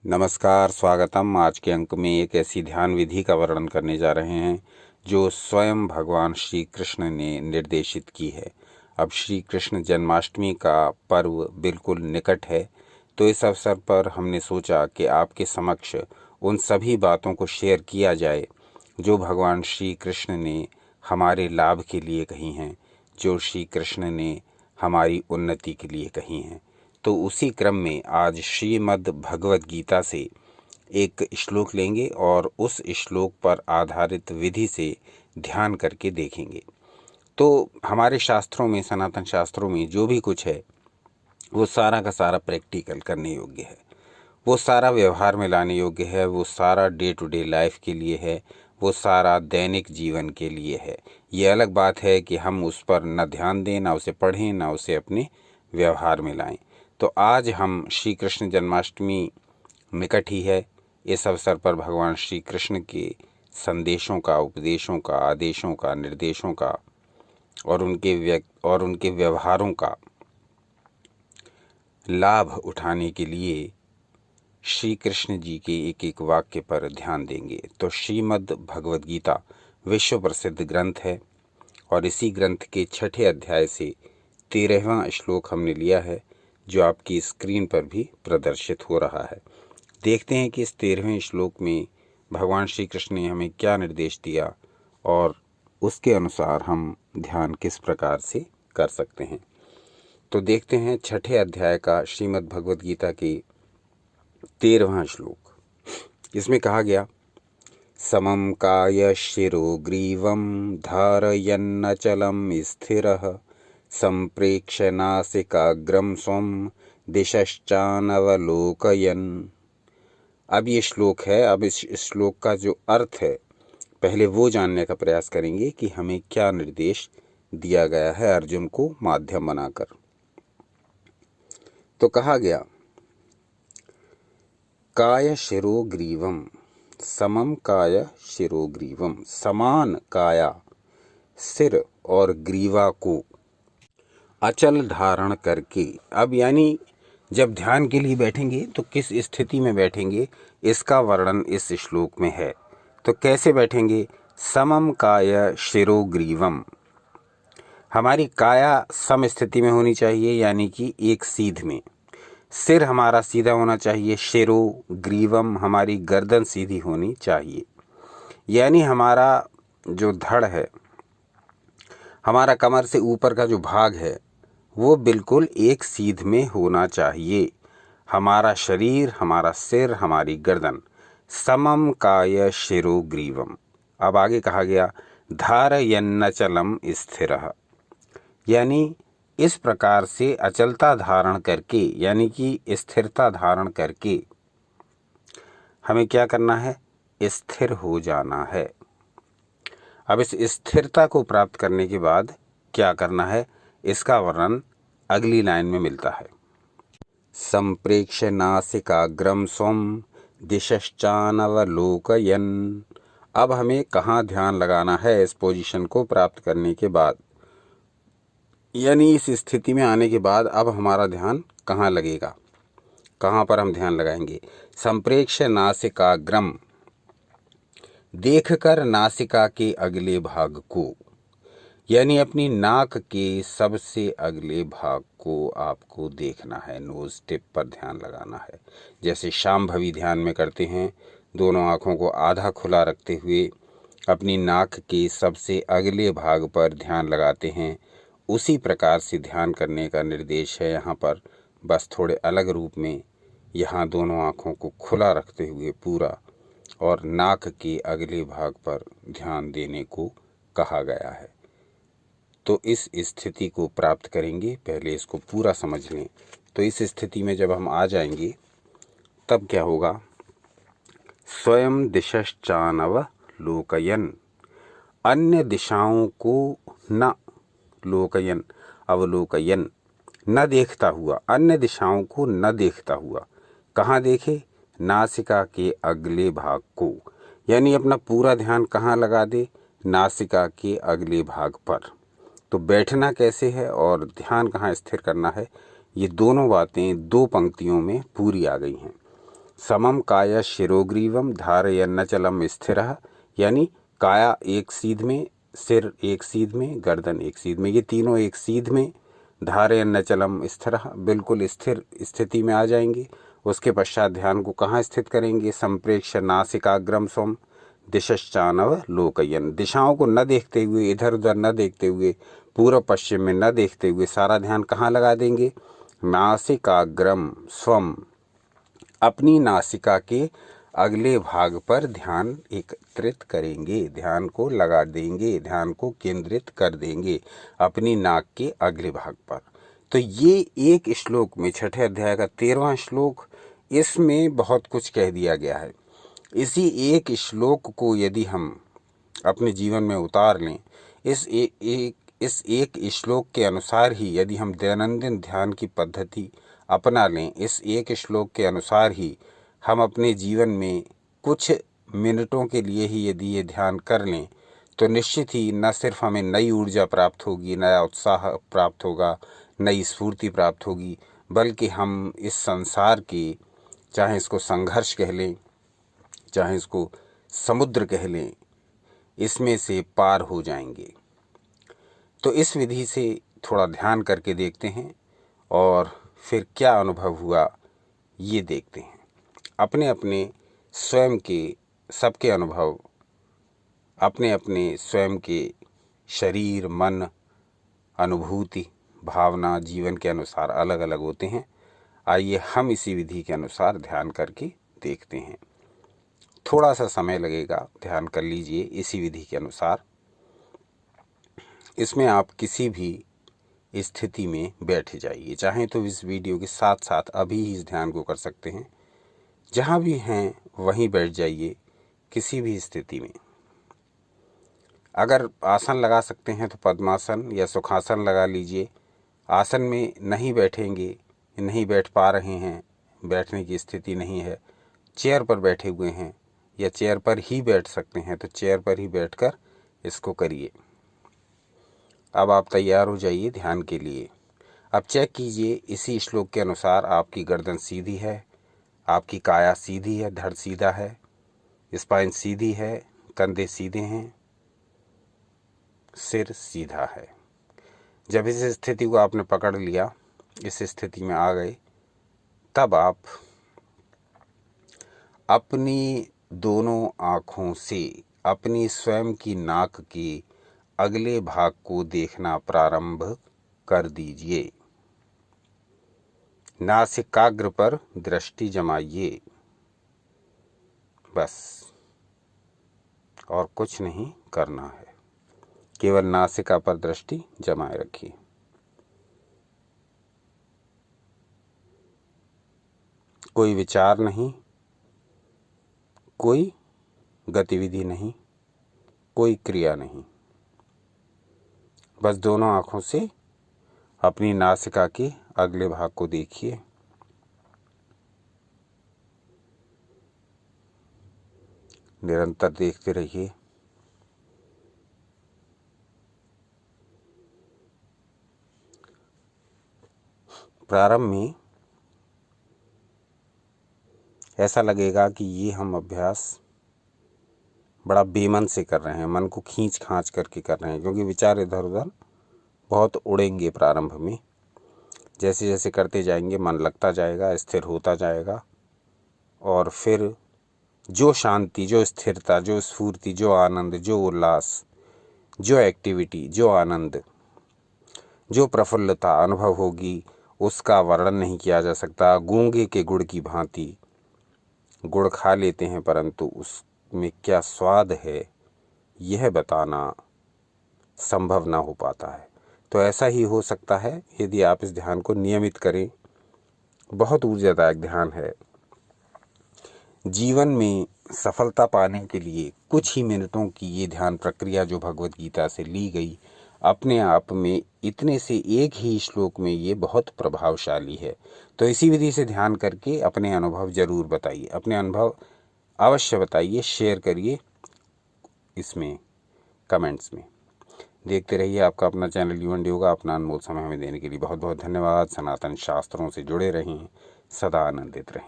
नमस्कार, स्वागतम। आज के अंक में एक ऐसी ध्यान विधि का वर्णन करने जा रहे हैं जो स्वयं भगवान श्री कृष्ण ने निर्देशित की है। अब श्री कृष्ण जन्माष्टमी का पर्व बिल्कुल निकट है, तो इस अवसर पर हमने सोचा कि आपके समक्ष उन सभी बातों को शेयर किया जाए जो भगवान श्री कृष्ण ने हमारे लाभ के लिए कही हैं, जो श्री कृष्ण ने हमारी उन्नति के लिए कही हैं। तो उसी क्रम में आज श्रीमद् भगवद गीता से एक श्लोक लेंगे और उस श्लोक पर आधारित विधि से ध्यान करके देखेंगे। तो हमारे शास्त्रों में, सनातन शास्त्रों में जो भी कुछ है वो सारा का सारा प्रैक्टिकल करने योग्य है, वो सारा व्यवहार में लाने योग्य है, वो सारा डे टू डे लाइफ के लिए है, वो सारा दैनिक जीवन के लिए है। ये अलग बात है कि हम उस पर न ध्यान दें, ना उसे पढ़ें, ना उसे अपने व्यवहार में लाएं। तो आज हम श्री कृष्ण जन्माष्टमी निकट ही है, इस अवसर पर भगवान श्री कृष्ण के संदेशों का, उपदेशों का, आदेशों का, निर्देशों का और उनके व्यवहारों का लाभ उठाने के लिए श्री कृष्ण जी के एक एक वाक्य पर ध्यान देंगे। तो श्रीमद् भगवद गीता विश्व प्रसिद्ध ग्रंथ है और इसी ग्रंथ के 6ठे अध्याय से 13वां श्लोक हमने लिया है, जो आपकी स्क्रीन पर भी प्रदर्शित हो रहा है। देखते हैं कि इस 13वें श्लोक में भगवान श्री कृष्ण ने हमें क्या निर्देश दिया और उसके अनुसार हम ध्यान किस प्रकार से कर सकते हैं। तो देखते हैं 6ठे अध्याय का श्रीमद् भगवद गीता की 13वां श्लोक। इसमें कहा गया, समं काय शिरो ग्रीवं धारयन्नचलं स्थिरः संप्रेक्ष्य नासिकाग्रं स्वं दिशश्चानवलोकयन्। अब ये श्लोक है। अब इस श्लोक का जो अर्थ है पहले वो जानने का प्रयास करेंगे कि हमें क्या निर्देश दिया गया है अर्जुन को माध्यम बनाकर। तो कहा गया, काय शिरो ग्रीवम, समम काय शिरो ग्रीवम, समान काया, सिर और ग्रीवा को अचल धारण करके। अब यानी जब ध्यान के लिए बैठेंगे तो किस स्थिति में बैठेंगे, इसका वर्णन इस श्लोक में है। तो कैसे बैठेंगे? समम काय शिरो ग्रीवम, हमारी काया सम स्थिति में होनी चाहिए, यानी कि एक सीध में। सिर हमारा सीधा होना चाहिए। शिरो ग्रीवम, हमारी गर्दन सीधी होनी चाहिए, यानी हमारा जो धड़ है, हमारा कमर से ऊपर का जो भाग है वो बिल्कुल एक सीध में होना चाहिए। हमारा शरीर, हमारा सिर, हमारी गर्दन समम काय शिरो ग्रीवम। अब आगे कहा गया, धारयन्नचलं स्थिरः, यानी इस प्रकार से अचलता धारण करके, यानी कि स्थिरता धारण करके हमें क्या करना है? स्थिर हो जाना है। अब इस स्थिरता को प्राप्त करने के बाद क्या करना है, इसका वर्णन अगली लाइन में मिलता है। संप्रेक्ष्य नासिकाग्रं स्वं दिशश्चानवलोकयन्। अब हमें कहाँ ध्यान लगाना है इस पोजीशन को प्राप्त करने के बाद, यानी इस स्थिति में आने के बाद अब हमारा ध्यान कहाँ लगेगा, कहाँ पर हम ध्यान लगाएंगे? संप्रेक्ष्य नासिकाग्रम, देखकर नासिका के अगले भाग को, यानी अपनी नाक के सबसे अगले भाग को आपको देखना है, नोज टिप पर ध्यान लगाना है। जैसे शांभवी ध्यान में करते हैं, दोनों आँखों को आधा खुला रखते हुए अपनी नाक के सबसे अगले भाग पर ध्यान लगाते हैं, उसी प्रकार से ध्यान करने का निर्देश है यहाँ पर, बस थोड़े अलग रूप में। यहाँ दोनों आँखों को खुला रखते हुए पूरा और नाक के अगले भाग पर ध्यान देने को कहा गया है। तो इस स्थिति को प्राप्त करेंगे, पहले इसको पूरा समझ लें। तो इस स्थिति में जब हम आ जाएंगे तब क्या होगा? स्वयं दिशश्चानवलोकयन्, अन्य दिशाओं को न लोकयन, अवलोकयन, न देखता हुआ, अन्य दिशाओं को न देखता हुआ। कहाँ देखे? नासिका के अगले भाग को, यानी अपना पूरा ध्यान कहाँ लगा दे? नासिका के अगले भाग पर। तो बैठना कैसे है और ध्यान कहाँ स्थिर करना है, ये दोनों बातें दो पंक्तियों में पूरी आ गई हैं। समम काया शिरोग्रीवम धारयन्नचलम स्थिरः, यानी काया एक सीध में, सिर एक सीध में, गर्दन एक सीध में, ये तीनों एक सीध में, धारयन्नचलम स्थिरः, बिल्कुल स्थिर स्थिति में आ जाएंगे। उसके पश्चात ध्यान को कहाँ स्थित करेंगे? संप्रेक्ष्य नासिकाग्रम स्वम दिशश्चानव लोकयन, दिशाओं को न देखते हुए, इधर उधर न देखते हुए, पूर्व पश्चिम में न देखते हुए सारा ध्यान कहाँ लगा देंगे? नासिकाग्रम स्वम, अपनी नासिका के अगले भाग पर ध्यान एकत्रित करेंगे, ध्यान को लगा देंगे, ध्यान को केंद्रित कर देंगे अपनी नाक के अगले भाग पर। तो ये एक श्लोक में, छठे अध्याय का 13वां श्लोक, इसमें बहुत कुछ कह दिया गया है। इसी एक श्लोक को यदि हम अपने जीवन में उतार लें, इस एक श्लोक के अनुसार ही यदि हम दैनंदिन ध्यान की पद्धति अपना लें, इस एक श्लोक के अनुसार ही हम अपने जीवन में कुछ मिनटों के लिए ही यदि ये ध्यान कर लें, तो निश्चित ही न सिर्फ हमें नई ऊर्जा प्राप्त होगी, नया उत्साह प्राप्त होगा, नई स्फूर्ति प्राप्त होगी, बल्कि हम इस संसार के, चाहे इसको संघर्ष कह लें, चाहे इसको समुद्र कह लें, इसमें से पार हो जाएंगे। तो इस विधि से थोड़ा ध्यान करके देखते हैं और फिर क्या अनुभव हुआ ये देखते हैं। अपने अपने स्वयं के सबके अनुभव अपने अपने स्वयं के शरीर, मन, अनुभूति, भावना, जीवन के अनुसार अलग अलग होते हैं। आइए हम इसी विधि के अनुसार ध्यान करके देखते हैं। थोड़ा सा समय लगेगा, ध्यान कर लीजिए इसी विधि के अनुसार। इसमें आप किसी भी स्थिति में बैठ जाइए, चाहें तो इस वीडियो के साथ साथ अभी ही इस ध्यान को कर सकते हैं। जहाँ भी हैं वहीं बैठ जाइए, किसी भी स्थिति में। अगर आसन लगा सकते हैं तो पद्मासन या सुखासन लगा लीजिए। आसन में नहीं बैठेंगे, नहीं बैठ पा रहे हैं, बैठने की स्थिति नहीं है, चेयर पर बैठे हुए हैं या चेयर पर ही बैठ सकते हैं तो चेयर पर ही बैठकर इसको करिए। अब आप तैयार हो जाइए ध्यान के लिए। अब चेक कीजिए इसी श्लोक के अनुसार आपकी गर्दन सीधी है, आपकी काया सीधी है, धड़ सीधा है, स्पाइन सीधी है, कंधे सीधे हैं, सिर सीधा है। जब इस स्थिति को आपने पकड़ लिया, इस स्थिति में आ गए, तब आप अपनी दोनों आँखों से अपनी स्वयं की नाक के अगले भाग को देखना प्रारंभ कर दीजिए। नासिकाग्र पर दृष्टि जमाइए, बस, और कुछ नहीं करना है, केवल नासिका पर दृष्टि जमाए रखिए। कोई विचार नहीं, कोई गतिविधि नहीं, कोई क्रिया नहीं, बस दोनों आँखों से अपनी नासिका के अगले भाग को देखिए। निरंतर देखते रहिए। प्रारंभ में ऐसा लगेगा कि ये हम अभ्यास बड़ा बेमन से कर रहे हैं, मन को खींच खांच करके कर रहे हैं, क्योंकि विचार इधर उधर बहुत उड़ेंगे प्रारंभ में। जैसे जैसे करते जाएंगे मन लगता जाएगा, स्थिर होता जाएगा, और फिर जो शांति, जो स्थिरता, जो स्फूर्ति, जो आनंद, जो उल्लास, जो एक्टिविटी, जो आनंद, जो प्रफुल्लता अनुभव होगी, उसका वर्णन नहीं किया जा सकता। गूंगे के गुड़ की भांति गुड़ खा लेते हैं, परंतु उसमें क्या स्वाद है यह बताना संभव ना हो पाता है। तो ऐसा ही हो सकता है यदि आप इस ध्यान को नियमित करें। बहुत ऊर्जादायक ध्यान है। जीवन में सफलता पाने के लिए कुछ ही मिनटों की ये ध्यान प्रक्रिया जो भगवत गीता से ली गई, अपने आप में इतने से एक ही श्लोक में ये बहुत प्रभावशाली है। तो इसी विधि से ध्यान करके अपने अनुभव जरूर बताइए, अपने अनुभव अवश्य बताइए, शेयर करिए इसमें कमेंट्स में। देखते रहिए आपका अपना चैनल यूएनडी होगा। अपना अनमोल समय हमें देने के लिए बहुत बहुत धन्यवाद। सनातन शास्त्रों से जुड़े रहें, सदा आनंदित रहें।